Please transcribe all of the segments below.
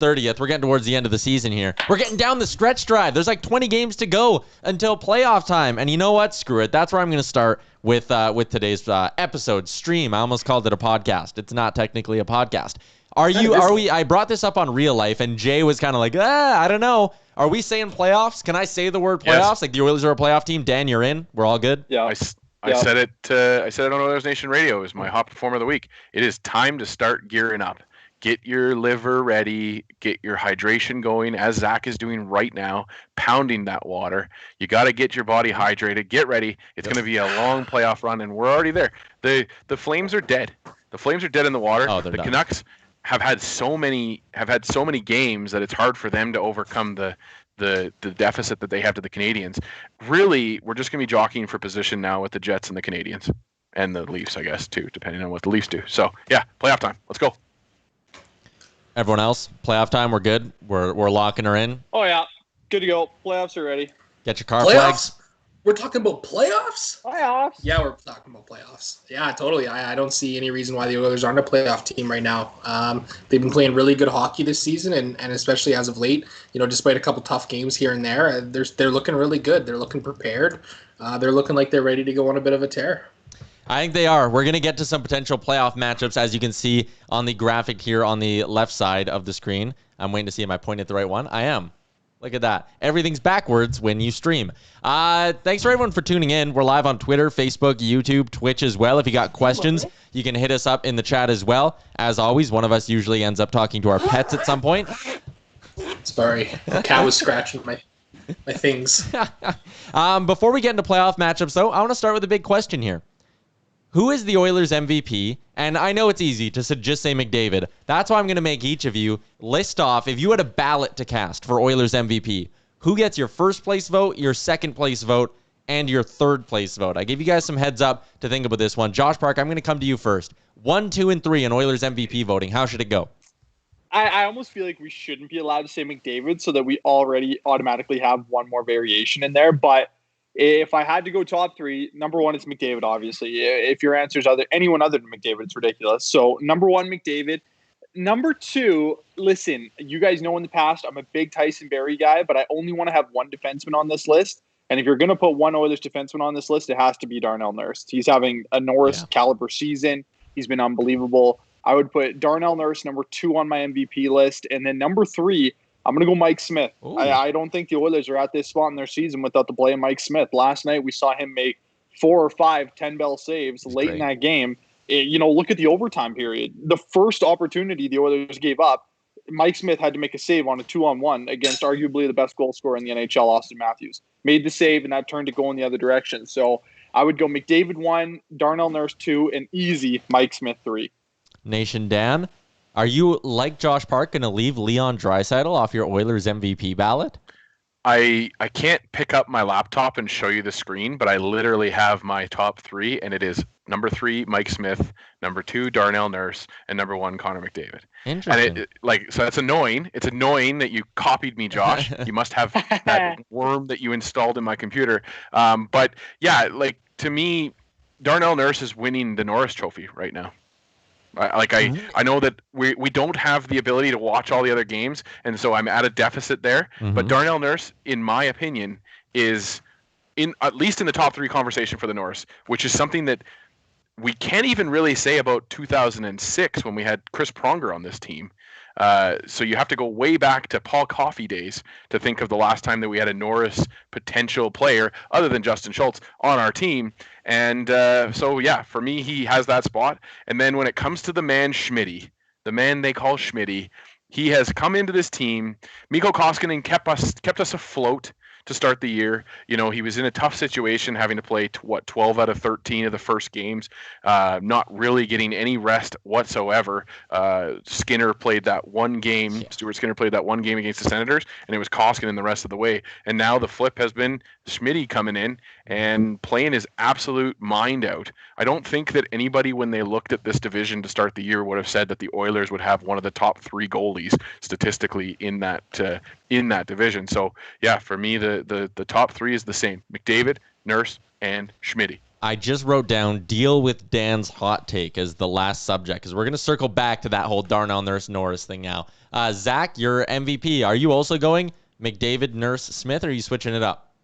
30th. We're getting towards the end of the season here. We're getting down the stretch drive. There's like 20 games to go until playoff time. And you know what? Screw it. That's where I'm going to start with today's episode stream. I almost called it a podcast. It's not technically a podcast. Are we? I brought this up on Real Life, and Jay was kind of like, I don't know. Are we saying playoffs? Can I say the word playoffs? Yes. Like the Oilers are a playoff team. Dan, you're in. We're all good. Yeah. I said it. I said it on Oilersnation Radio. It was my hot performer of the week. It is time to start gearing up. Get your liver ready. Get your hydration going, as Zach is doing right now, pounding that water. You got to get your body hydrated. Get ready. It's going to be a long playoff run, and we're already there. The Flames are dead. The Flames are dead in the water. Oh, the done. Canucks have had so many games that it's hard for them to overcome the deficit that they have to the Canadians. Really, we're just going to be jockeying for position now with the Jets and the Canadians and the Leafs, I guess, too, depending on what the Leafs do. So, yeah, playoff time. Let's go. Everyone else, playoff time. We're good. We're locking her in. Oh yeah, good to go. Playoffs are ready. Get your car flags. We're talking about playoffs? Playoffs? Yeah, we're talking about playoffs. Yeah, totally. I don't see any reason why the Oilers aren't a playoff team right now. They've been playing really good hockey this season, and especially as of late, despite a couple tough games here and there, they're looking really good. They're looking prepared. They're looking like they're ready to go on a bit of a tear. I think they are. We're going to get to some potential playoff matchups, as you can see on the graphic here on the left side of the screen. I'm waiting to see, am I pointing at the right one? I am. Look at that. Everything's backwards when you stream. Thanks for everyone for tuning in. We're live on Twitter, Facebook, YouTube, Twitch as well. If you got questions, you can hit us up in the chat as well. As always, one of us usually ends up talking to our pets at some point. Sorry. The cat was scratching my things. Before we get into playoff matchups, though, I want to start with a big question here. Who is the Oilers MVP? And I know it's easy to just say McDavid. That's why I'm going to make each of you list off, if you had a ballot to cast for Oilers MVP, who gets your first place vote, your second place vote, and your third place vote. I gave you guys some heads up to think about this one. Josh Park, I'm going to come to you first. 1, 2, and 3 in Oilers MVP voting. How should it go? I almost feel like we shouldn't be allowed to say McDavid so that we already automatically have one more variation in there. But if I had to go top 3, number 1 is McDavid, obviously. If your answer is anyone other than McDavid, it's ridiculous. So number 1, McDavid. Number 2, listen, you guys know in the past I'm a big Tyson Barrie guy, but I only want to have one defenseman on this list. And if you're going to put one Oilers defenseman on this list, it has to be Darnell Nurse. He's having a Norris caliber season. He's been unbelievable. I would put Darnell Nurse number 2 on my MVP list. And then number 3, I'm going to go Mike Smith. I don't think the Oilers are at this spot in their season without the play of Mike Smith. Last night, we saw him make 4 or 5 10-bell saves late in that game. Look at the overtime period. The first opportunity the Oilers gave up, Mike Smith had to make a save on a 2-on-1 against arguably the best goal scorer in the NHL, Austin Matthews. Made the save, and that turned it going the other direction. So I would go McDavid 1, Darnell Nurse 2, and easy Mike Smith 3. Nation Dan, are you, like Josh Park, going to leave Leon Draisaitl off your Oilers MVP ballot? I can't pick up my laptop and show you the screen, but I literally have my top 3, and it is number 3, Mike Smith, number 2, Darnell Nurse, and number 1, Connor McDavid. Interesting. And so that's annoying. It's annoying that you copied me, Josh. You must have that worm that you installed in my computer. But yeah, to me, Darnell Nurse is winning the Norris Trophy right now. I know that we don't have the ability to watch all the other games, and so I'm at a deficit there. Mm-hmm. But Darnell Nurse, in my opinion, is at least in the top 3 conversation for the Norris, which is something that we can't even really say about 2006 when we had Chris Pronger on this team. So you have to go way back to Paul Coffey days to think of the last time that we had a Norris potential player other than Justin Schultz on our team. And so, yeah, for me, he has that spot. And then when it comes to the man Schmitty, the man they call Schmitty, he has come into this team. Mikko Koskinen kept us afloat to start the year. He was in a tough situation, having to play 12 out of 13 of the first games, not really getting any rest whatsoever. Skinner played that one game. Stuart Skinner played that one game against the Senators, and it was Koskinen the rest of the way. And now the flip has been Schmitty coming in and playing his absolute mind out. I don't think that anybody, when they looked at this division to start the year, would have said that the Oilers would have one of the top 3 goalies statistically in that division. So yeah, for me, the top 3 is the same: McDavid, Nurse, and Schmitty. I just wrote down deal with Dan's hot take as the last subject because we're going to circle back to that whole Darnell Nurse-Norris thing now. Zach, your MVP. Are you also going McDavid, Nurse, Smith, or are you switching it up?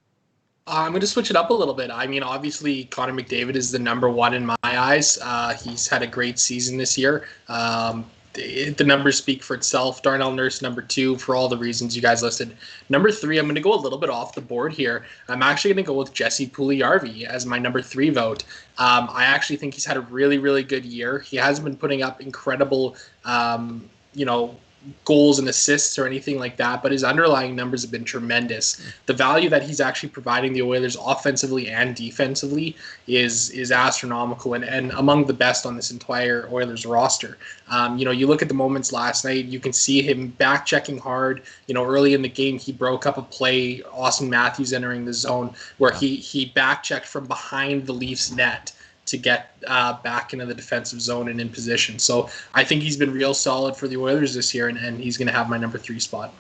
I'm going to switch it up a little bit. I mean, obviously, Connor McDavid is the number one in my eyes. He's had a great season this year. The numbers speak for itself. Darnell Nurse, number two, for all the reasons you guys listed. Number three, I'm going to go a little bit off the board here. I'm actually going to go with Jesse Puljujarvi as my number three vote. I actually think he's had a really, really good year. He hasn't been putting up incredible, goals and assists or anything like that, but his underlying numbers have been tremendous. The value that he's actually providing the Oilers offensively and defensively is astronomical and among the best on this entire Oilers roster. You look at the moments last night, you can see him back checking hard. Early in the game, he broke up a play, Austin Matthews entering the zone, where he back checked from behind the Leafs net to get back into the defensive zone and in position. So I think he's been real solid for the Oilers this year, and he's going to have my number three spot.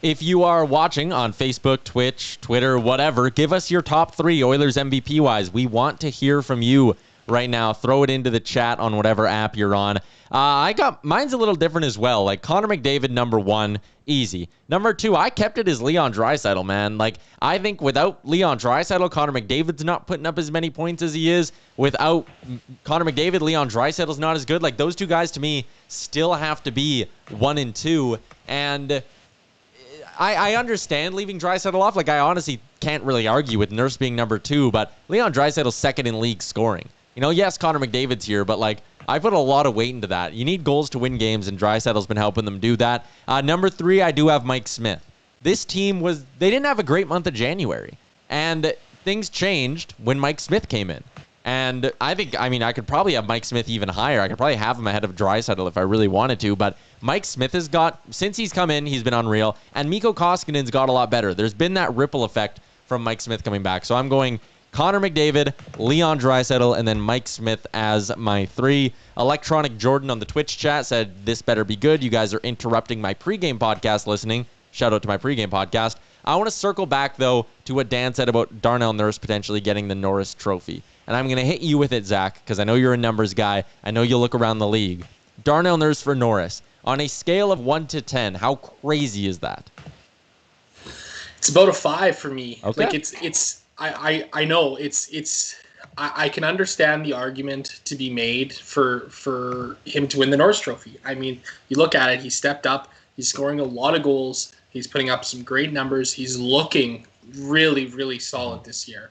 If you are watching on Facebook, Twitch, Twitter, whatever, give us your top three Oilers MVP-wise. We want to hear from you right now. Throw it into the chat on whatever app you're on. Mine's a little different as well. Like Connor McDavid, number one, easy. Number two, I kept it as Leon Draisaitl, man. Like, I think without Leon Draisaitl, Connor McDavid's not putting up as many points as he is. Without Connor McDavid, Leon Draisaitl's not as good. Like, those two guys, to me, still have to be 1 and 2. And I understand leaving Draisaitl off. Like, I honestly can't really argue with Nurse being number 2, but Leon Draisaitl's second in league scoring. Yes, Connor McDavid's here, but, like, I put a lot of weight into that. You need goals to win games, and Draisaitl's been helping them do that. Number 3, I do have Mike Smith. This team they didn't have a great month of January, and things changed when Mike Smith came in. And I could probably have Mike Smith even higher. I could probably have him ahead of Draisaitl if I really wanted to, but Mike Smith since he's come in, he's been unreal, and Mikko Koskinen's got a lot better. There's been that ripple effect from Mike Smith coming back, so I'm going Connor McDavid, Leon Draisaitl, and then Mike Smith as my 3. Electronic Jordan on the Twitch chat said, this better be good. You guys are interrupting my pregame podcast listening. Shout out to my pregame podcast. I want to circle back, though, to what Dan said about Darnell Nurse potentially getting the Norris Trophy. And I'm going to hit you with it, Zach, because I know you're a numbers guy. I know you'll look around the league. Darnell Nurse for Norris. On a scale of 1 to 10, how crazy is that? It's about a 5 for me. Okay. Like I know I can understand the argument to be made for him to win the Norris Trophy. I mean, you look at it, he stepped up, he's scoring a lot of goals, he's putting up some great numbers, he's looking really, really solid this year.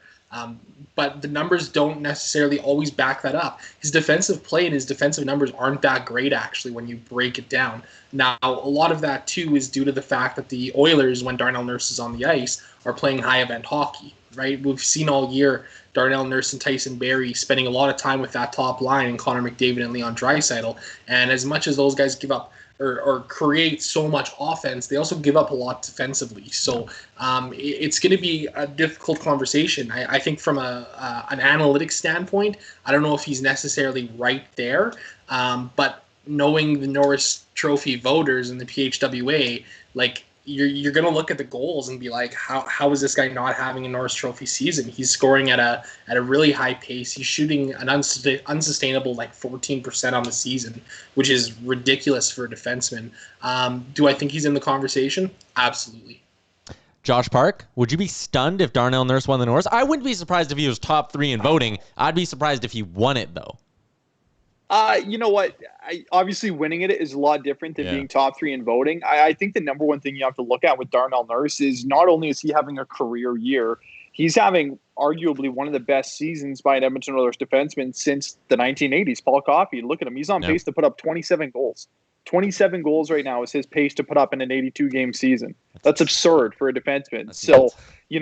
But the numbers don't necessarily always back that up. His defensive play and his defensive numbers aren't that great, actually, when you break it down. Now, a lot of that, too, is due to the fact that the Oilers, when Darnell Nurse is on the ice, are playing high-event hockey, right? We've seen all year Darnell Nurse and Tyson Barrie spending a lot of time with that top line and Connor McDavid and Leon Draisaitl. And as much as those guys give up or create so much offense, they also give up a lot defensively. So it's going to be a difficult conversation. I think from an analytics standpoint, I don't know if he's necessarily right there. But knowing the Norris Trophy voters and the PHWA, like, you're going to look at the goals and be like, how is this guy not having a Norris Trophy season? He's scoring at a really high pace. He's shooting an unsustainable 14% on the season, which is ridiculous for a defenseman. Do I think he's in the conversation? Absolutely. Josh Park, would you be stunned if Darnell Nurse won the Norris? I wouldn't be surprised if he was top 3 in voting. I'd be surprised if he won it, though. You know what? Obviously, winning it is a lot different than being top 3 in voting. I think the number one thing you have to look at with Darnell Nurse is not only is he having a career year, he's having arguably one of the best seasons by an Edmonton Oilers defenseman since the 1980s. Paul Coffey, look at him. He's on pace to put up 27 goals. 27 goals right now is his pace to put up in an 82-game season. That's absurd for a defenseman. You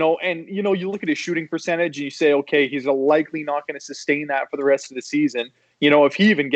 look at his shooting percentage and you say, okay, he's likely not going to sustain that for the rest of the season. If he even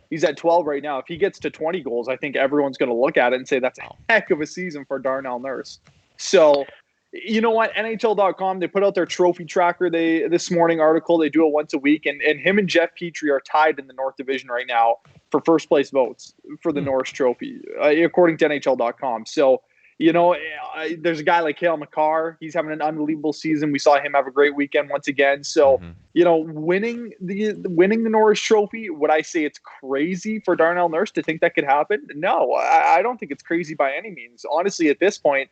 he's at 12 right now. If he gets to 20 goals, I think everyone's going to look at it and say that's a heck of a season for Darnell Nurse. So, you know what? NHL.com, they put out their trophy tracker this morning article. They do it once a week, and him and Jeff Petrie are tied in the North Division right now for first place votes for the Norris Trophy, according to NHL.com. So, There's a guy like Cale Makar. He's having an unbelievable season. We saw him have a great weekend once again. So, winning the Norris Trophy, would I say it's crazy for Darnell Nurse to think that could happen? No, I don't think it's crazy by any means. Honestly, at this point,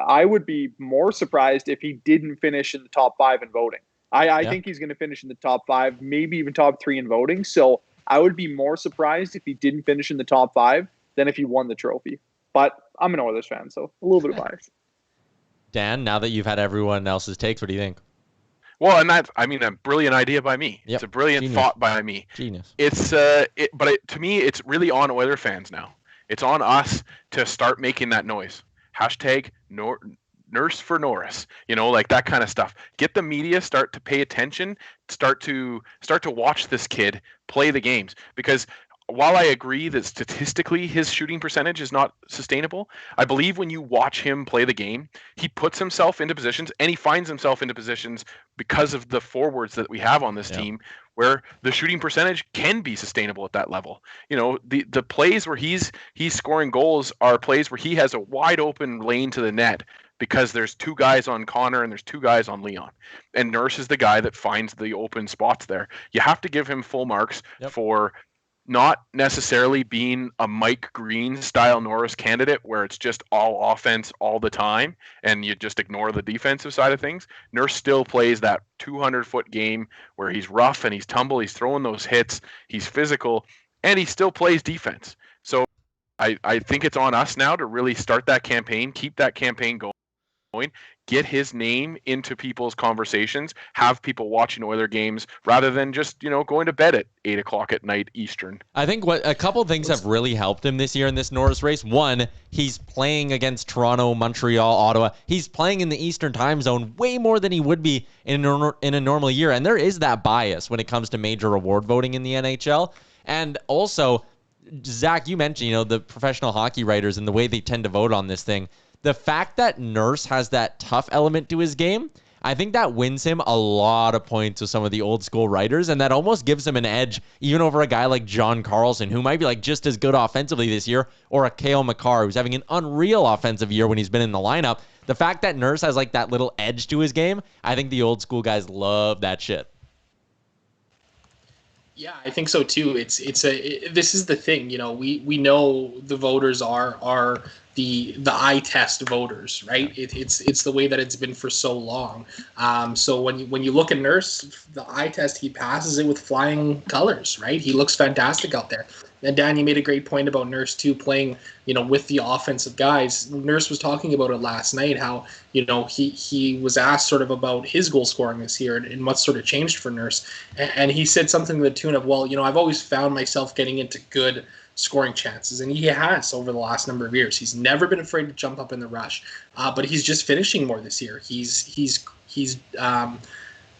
I would be more surprised if he didn't finish in the top 5 in voting. I think he's going to finish in the top 5, maybe even top 3 in voting. So I would be more surprised if he didn't finish in the top 5 than if he won the trophy. But I'm an Oilers fan, so a little bit of bias. Dan, now that you've had everyone else's takes, what do you think? Well, and that's, a brilliant idea by me. Yep. It's a brilliant thought by me. Genius. To me, it's really on Oiler fans now. It's on us to start making that noise. Hashtag Nurse for Norris, like that kind of stuff. Get the media start to pay attention, start to watch this kid play the games, because while I agree that statistically his shooting percentage is not sustainable, I believe when you watch him play the game, he puts himself into positions, and he finds himself into positions because of the forwards that we have on this team, where the shooting percentage can be sustainable at that level. The plays where he's scoring goals are plays where he has a wide open lane to the net because there's 2 guys on Connor and there's 2 guys on Leon. And Nurse is the guy that finds the open spots there. You have to give him full marks for not necessarily being a Mike Green style Norris candidate where it's just all offense all the time and you just ignore the defensive side of things. Nurse still plays that 200-foot game where he's rough and he's tumble, he's throwing those hits, he's physical, and he still plays defense. So I think it's on us now to really start that campaign, keep that campaign going, get his name into people's conversations, have people watching Oiler games rather than just, going to bed at 8 o'clock at night Eastern. I think a couple things have really helped him this year in this Norris race. One, he's playing against Toronto, Montreal, Ottawa. He's playing in the Eastern time zone way more than he would be in a normal year. And there is that bias when it comes to major award voting in the NHL. And also, Zach, you mentioned, the professional hockey writers and the way they tend to vote on this thing. The fact that Nurse has that tough element to his game, I think that wins him a lot of points with some of the old school writers, and that almost gives him an edge even over a guy like John Carlson, who might be just as good offensively this year, or a Cale Makar, who's having an unreal offensive year when he's been in the lineup. The fact that Nurse has that little edge to his game, I think the old school guys love that shit. Yeah, I think so too. This is the thing, we know the voters are the eye test voters, right? It's the way that it's been for so long. So when you look at Nurse, the eye test, he passes it with flying colors, right? He looks fantastic out there. And Dan, you made a great point about Nurse too, playing, with the offensive guys. Nurse was talking about it last night, how, he was asked sort of about his goal scoring this year and what sort of changed for Nurse. And he said something to the tune of, well, I've always found myself getting into good scoring chances, and he has over the last number of years. He's never been afraid to jump up in the rush, but he's just finishing more this year. He's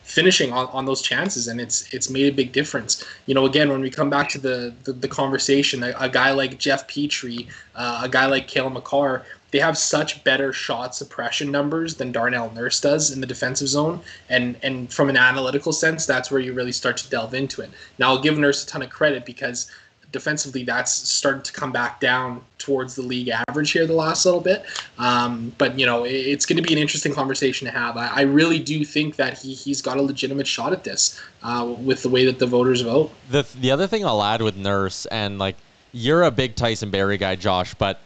finishing on those chances, and it's made a big difference. Again, when we come back to the conversation, a guy like Jeff Petrie, a guy like Cale Makar, they have such better shot suppression numbers than Darnell Nurse does in the defensive zone, and from an analytical sense, that's where you really start to delve into it. Now, I'll give Nurse a ton of credit because defensively that's started to come back down towards the league average here the last little bit. But it's going to be an interesting conversation to have. I really do think that he's got a legitimate shot at this with the way that the voters vote. The other thing I'll add with Nurse, and you're a big Tyson Barrie guy, Josh, but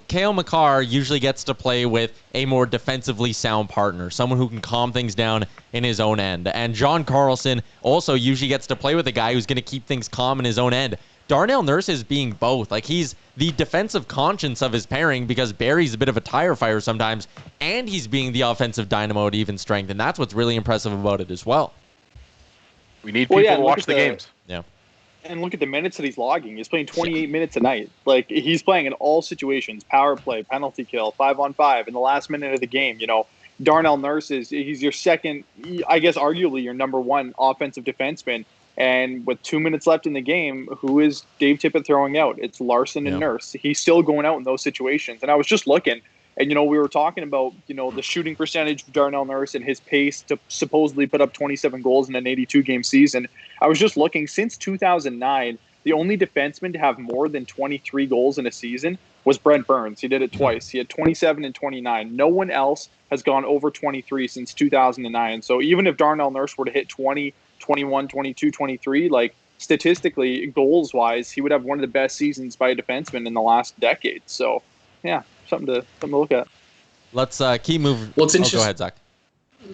Cale Makar usually gets to play with a more defensively sound partner, someone who can calm things down in his own end. And John Carlson also usually gets to play with a guy who's going to keep things calm in his own end. Darnell Nurse is being both. He's the defensive conscience of his pairing because Barry's a bit of a tire fire sometimes, and he's being the offensive dynamo at even strength, and that's what's really impressive about it as well. We need people to watch the games. Yeah. And look at the minutes that he's logging. He's playing 28 minutes a night. He's playing in all situations: power play, penalty kill, 5-on-5 in the last minute of the game. Darnell Nurse he's your second, I guess, arguably your number one offensive defenseman. And with 2 minutes left in the game, who is Dave Tippett throwing out? It's Larson and Nurse. He's still going out in those situations. And I was just looking, and we were talking about the shooting percentage of Darnell Nurse and his pace to supposedly put up 27 goals in an 82-game season. I was just looking, since 2009, the only defenseman to have more than 23 goals in a season was Brent Burns. He did it twice. He had 27 and 29. No one else has gone over 23 since 2009. So even if Darnell Nurse were to hit 20, 21, 22, 23, like statistically, goals-wise, he would have one of the best seasons by a defenseman in the last decade. So, yeah, something to look at. Let's keep moving. Well, it's interesting. Go ahead, Zach.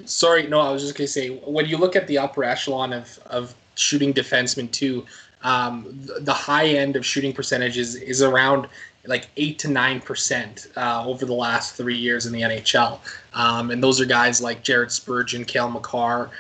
Sorry, no, I was just going to say, when you look at the upper echelon of shooting defensemen too, the high end of shooting percentages is around like 8 to 9% over the last 3 years in the NHL. And those are guys like Jared Spurgeon, Cale Makar,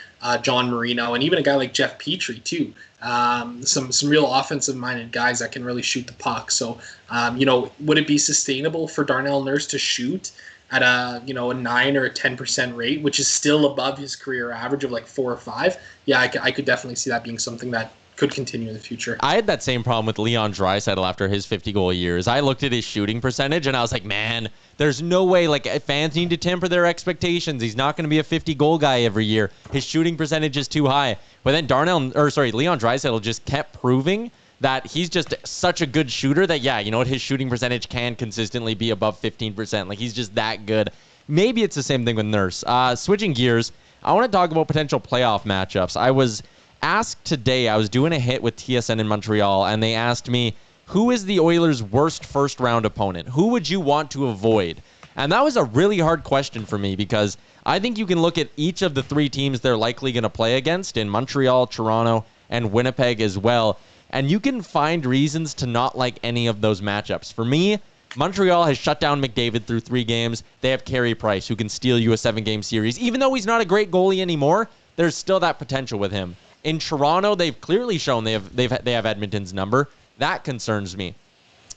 John Marino, and even a guy like Jeff Petrie too. Some real offensive-minded guys that can really shoot the puck. So, would it be sustainable for Darnell Nurse to shoot at a 9 or a 10% rate, which is still above his career average of like 4 or 5? Yeah, I could definitely see that being something that could continue in the future. I had that same problem with Leon Draisaitl after his 50-goal years. I looked at his shooting percentage, and I was like, man, there's no way. Like, fans need to temper their expectations. He's not going to be a 50-goal guy every year. His shooting percentage is too high. But then Leon Draisaitl just kept proving that he's just such a good shooter that, yeah, you know what, his shooting percentage can consistently be above 15%. Like, he's just that good. Maybe it's the same thing with Nurse. Switching gears, I want to talk about potential playoff matchups. I was asked today, I was doing a hit with TSN in Montreal, and they asked me, who is the Oilers' worst first-round opponent? Who would you want to avoid? And that was a really hard question for me because I think you can look at each of the 3 teams they're likely going to play against in Montreal, Toronto, and Winnipeg as well, and you can find reasons to not like any of those matchups. For me, Montreal has shut down McDavid through 3 games. They have Carey Price, who can steal you a 7-game series. Even though he's not a great goalie anymore, there's still that potential with him. In Toronto, they've clearly shown they have Edmonton's number. That concerns me.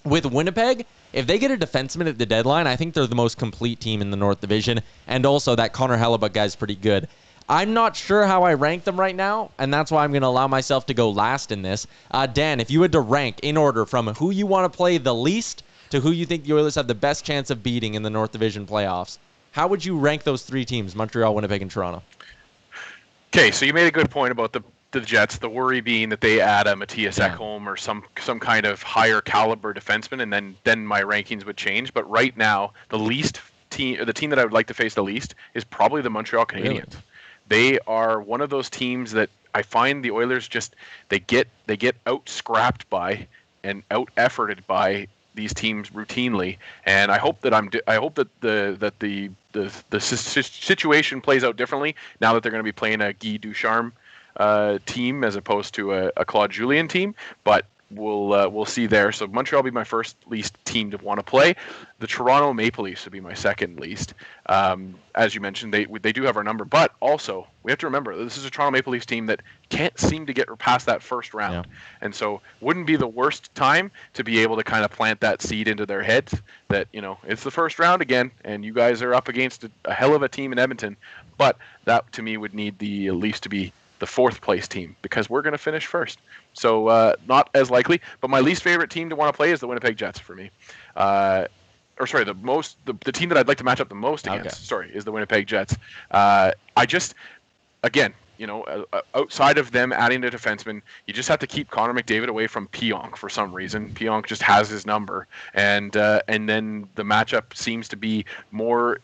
With Winnipeg, if they get a defenseman at the deadline, I think they're the most complete team in the North Division, and also that Connor Hellebuck guy's pretty good. I'm not sure how I rank them right now, and that's why I'm going to allow myself to go last in this. Dan, if you had to rank in order from who you want to play the least to who you think the Oilers have the best chance of beating in the North Division playoffs, how would you rank those 3 teams, Montreal, Winnipeg, and Toronto? Okay, so you made a good point about the Jets, the worry being that they add a Matthias Ekholm or some kind of higher caliber defenseman, and then my rankings would change. But right now, the team that I would like to face the least is probably the Montreal Canadiens. Really? They are one of those teams that I find the Oilers just they get out scrapped by and out efforted by these teams routinely, and I hope that the situation plays out differently now that they're going to be playing a Guy Ducharme team as opposed to a Claude Julien team, but we'll see there. So Montreal will be my first least team to want to play. The Toronto Maple Leafs would be my second least. As you mentioned, they do have our number, but also we have to remember this is a Toronto Maple Leafs team that can't seem to get past that first round, and so wouldn't be the worst time to be able to kind of plant that seed into their heads that it's the first round again, and you guys are up against a hell of a team in Edmonton. But that to me would need the Leafs to be the 4th place team because we're going to finish first. So not as likely, but my least favorite team to want to play is the Winnipeg Jets for me. The team that I'd like to match up the most against, is the Winnipeg Jets. Outside of them adding a defenseman, you just have to keep Connor McDavid away from Pionk for some reason. Pionk just has his number, and then the matchup seems to be more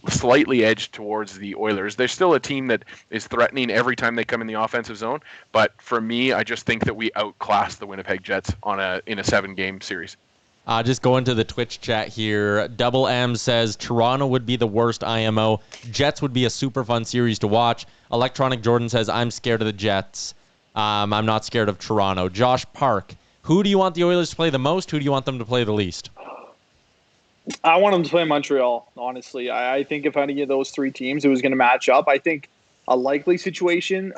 slightly edged towards the Oilers. They're still a team that is threatening every time they come in the offensive zone, but for me, I just think that we outclass the Winnipeg Jets in a 7-game series. Just going to the Twitch chat here. Double M says Toronto would be the worst IMO. Jets would be a super fun series to watch. Electronic Jordan says I'm scared of the Jets. I'm not scared of Toronto. Josh Park, who do you want the Oilers to play the most? Who do you want them to play the least? I want them to play Montreal, honestly. I think if any of those 3 teams, it was going to match up. I think a likely situation,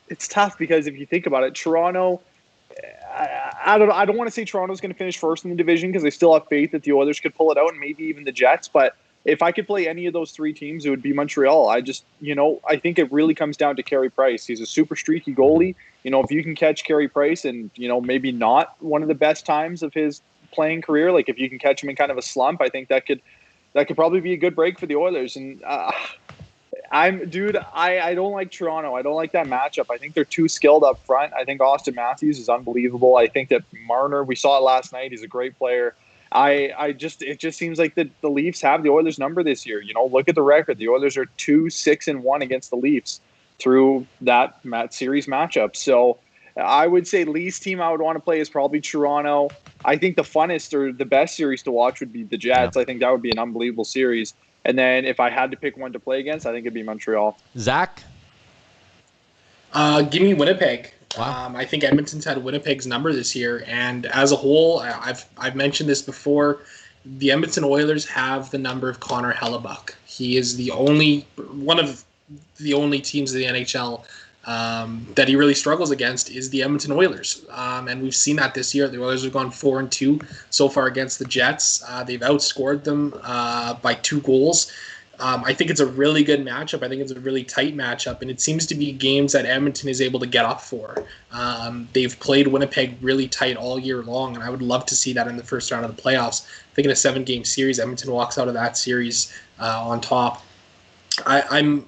it's tough because if you think about it, Toronto, I don't want to say Toronto's going to finish first in the division because I still have faith that the Oilers could pull it out and maybe even the Jets. But if I could play any of those 3 teams, it would be Montreal. I think it really comes down to Carey Price. He's a super streaky goalie. If you can catch Carey Price and, maybe not one of the best times of his playing career, like if you can catch him in kind of a slump, I think that could probably be a good break for the Oilers. And I don't like Toronto. I don't like that matchup. I think they're too skilled up front. I think Austin Matthews is unbelievable. I think that Marner, we saw it last night, he's a great player. it just seems like the Leafs have the Oilers number this year. Look at the record. The Oilers are 2-6-1 against the Leafs through that series matchup. So I would say least team I would want to play is probably Toronto. I think the funnest or the best series to watch would be the Jets. Yeah. I think that would be an unbelievable series. And then if I had to pick one to play against, I think it'd be Montreal. Zach? Give me Winnipeg. Wow. I think Edmonton's had Winnipeg's number this year, and as a whole, I've mentioned this before. The Edmonton Oilers have the number of Connor Hellebuck. He is one of the only teams in the NHL that he really struggles against is the Edmonton Oilers, and we've seen that this year. The Oilers have gone 4-2 so far against the Jets. They've outscored them by 2 goals. I think it's a really good matchup. I think it's a really tight matchup, and it seems to be games that Edmonton is able to get up for. They've played Winnipeg really tight all year long, and I would love to see that in the first round of the playoffs. I think in a 7-game series, Edmonton walks out of that series on top. I'm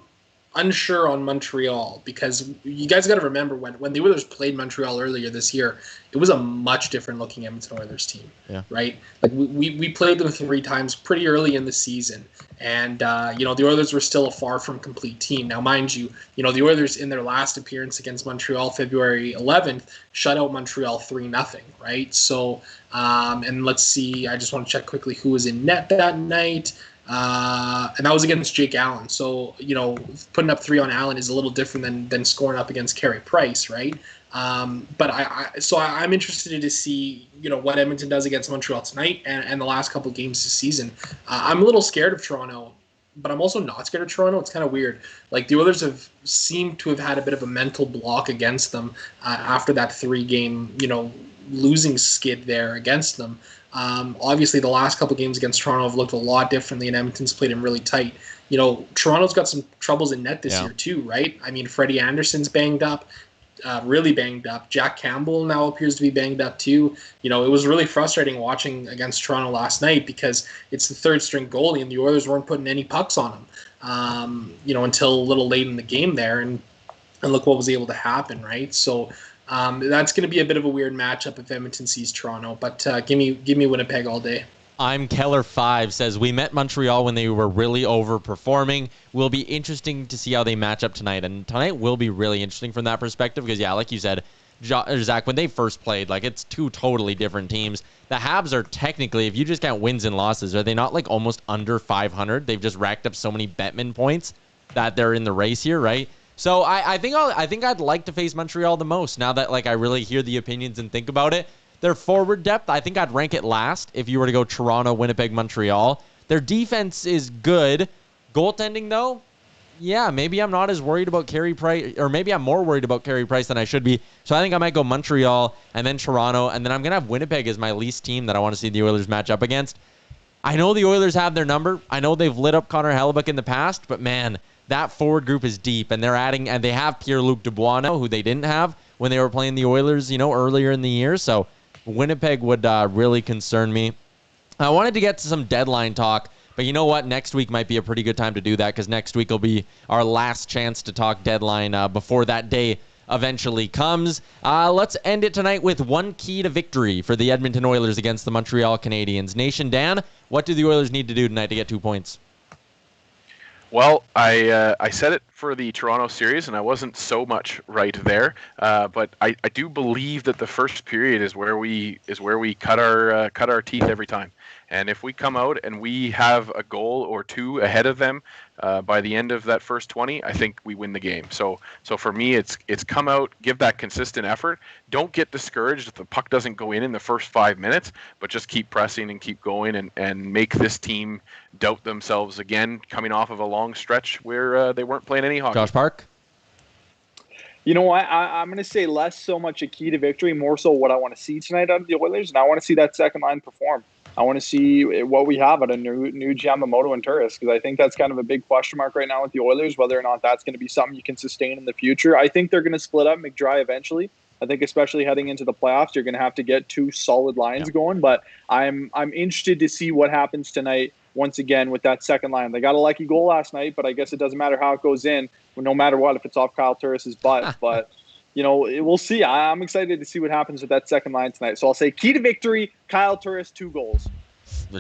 unsure on Montreal because you guys got to remember when the Oilers played Montreal earlier this year, it was a much different looking Edmonton Oilers team, right? Like we played them 3 times pretty early in the season, and the Oilers were still a far from complete team. Now, mind you, the Oilers in their last appearance against Montreal, February 11th, shut out Montreal 3-0, right? So, and let's see, I just want to check quickly who was in net that night. And that was against Jake Allen. So, putting up 3 on Allen is a little different than scoring up against Carey Price, right? But I'm interested to see, what Edmonton does against Montreal tonight and the last couple of games this season. I'm a little scared of Toronto, but I'm also not scared of Toronto. It's kind of weird. Like, the Oilers have seemed to have had a bit of a mental block against them after that 3-game, losing skid there against them. Obviously, the last couple games against Toronto have looked a lot differently, and Edmonton's played them really tight. Toronto's got some troubles in net this year too, right? I mean, Freddie Anderson's banged up, really banged up. Jack Campbell now appears to be banged up too. It was really frustrating watching against Toronto last night because it's the 3rd-string goalie, and the Oilers weren't putting any pucks on him, until a little late in the game there, and look what was able to happen, right? So. That's going to be a bit of a weird matchup if Edmonton sees Toronto, but give me Winnipeg all day. I'm Keller5 says, we met Montreal when they were really overperforming. Will be interesting to see how they match up tonight. And tonight will be really interesting from that perspective because, like you said, Zach, when they first played, it's 2 totally different teams. The Habs are technically, if you just count wins and losses, are they not almost under 500? They've just racked up so many Bettman points that they're in the race here, right? So I think I'd like to face Montreal the most now that I really hear the opinions and think about it. Their forward depth, I think I'd rank it last if you were to go Toronto, Winnipeg, Montreal. Their defense is good. Goaltending though, maybe I'm not as worried about Carey Price, or maybe I'm more worried about Carey Price than I should be. So I think I might go Montreal and then Toronto, and then I'm gonna have Winnipeg as my least team that I want to see the Oilers match up against. I know the Oilers have their number. I know they've lit up Connor Hellebuck in the past, but man, that forward group is deep, and they have Pierre-Luc Dubois now, who they didn't have when they were playing the Oilers, earlier in the year. So Winnipeg would really concern me. I wanted to get to some deadline talk, but you know what? Next week might be a pretty good time to do that because next week will be our last chance to talk deadline before that day eventually comes. Let's end it tonight with one key to victory for the Edmonton Oilers against the Montreal Canadiens. Nation Dan, what do the Oilers need to do tonight to get 2 points? Well, I said it for the Toronto series, and I wasn't so much right there. But I do believe that the first period is where we cut our teeth every time. And if we come out and we have a goal or 2 ahead of them by the end of that first 20, I think we win the game. So for me, it's come out, give that consistent effort. Don't get discouraged if the puck doesn't go in the first 5 minutes, but just keep pressing and keep going and make this team doubt themselves again, coming off of a long stretch where they weren't playing any hockey. Josh Park? You know what? I'm going to say less so much a key to victory, more so what I want to see tonight out of the Oilers, and I want to see that second line perform. I want to see what we have out of new Yamamoto and Turris, because I think that's kind of a big question mark right now with the Oilers, whether or not that's going to be something you can sustain in the future. I think they're going to split up McDry eventually. I think especially heading into the playoffs, you're going to have to get 2 solid lines going. But I'm interested to see what happens tonight once again with that second line. They got a lucky goal last night, but I guess it doesn't matter how it goes in, no matter what, if it's off Kyle Turris's butt. But we'll see. I'm excited to see what happens with that second line tonight. So I'll say key to victory, Kyle Turris, 2 goals.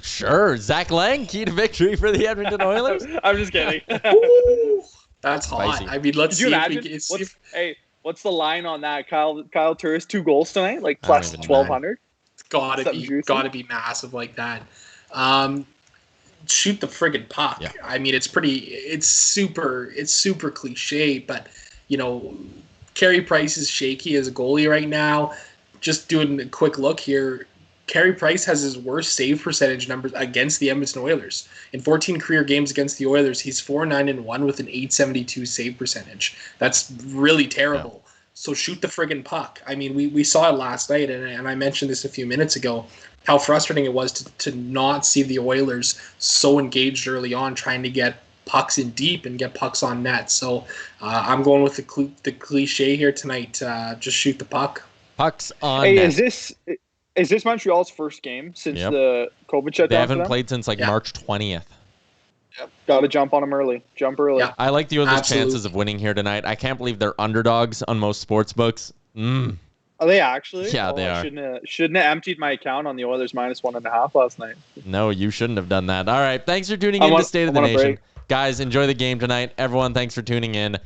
Sure. Zach Lang, key to victory for the Edmonton Oilers. I'm just kidding. That's hot. Spicy. I mean, let's Could you see imagine? if we can. What's the line on that? Kyle Turris 2 goals tonight, like I don't plus even know. 1,200. Gotta be massive like that. Shoot the friggin' puck. Yeah. I mean, it's super cliche, but Carey Price is shaky as a goalie right now. Just doing a quick look here, Carey Price has his worst save percentage numbers against the Edmonton Oilers. In 14 career games against the Oilers, he's 4-9-1 with an 872 save percentage. That's really terrible. Yeah. So shoot the friggin' puck. I mean, we saw it last night, and I mentioned this a few minutes ago, how frustrating it was to not see the Oilers so engaged early on trying to get pucks in deep and get pucks on net. So I'm going with the cliche here tonight. Just shoot the puck. Pucks on net. Is this Montreal's first game since the COVID shutdown? They haven't played since March 20th. Yep. Got to jump on them early. Jump early. Yeah. I like the Oilers' chances of winning here tonight. I can't believe they're underdogs on most sports books. Are they actually? Yeah, they are. Shouldn't have emptied my account on the Oilers minus 1.5 last night. No, you shouldn't have done that. All right. Thanks for tuning in to State of the Nation. Guys, enjoy the game tonight. Everyone, thanks for tuning in.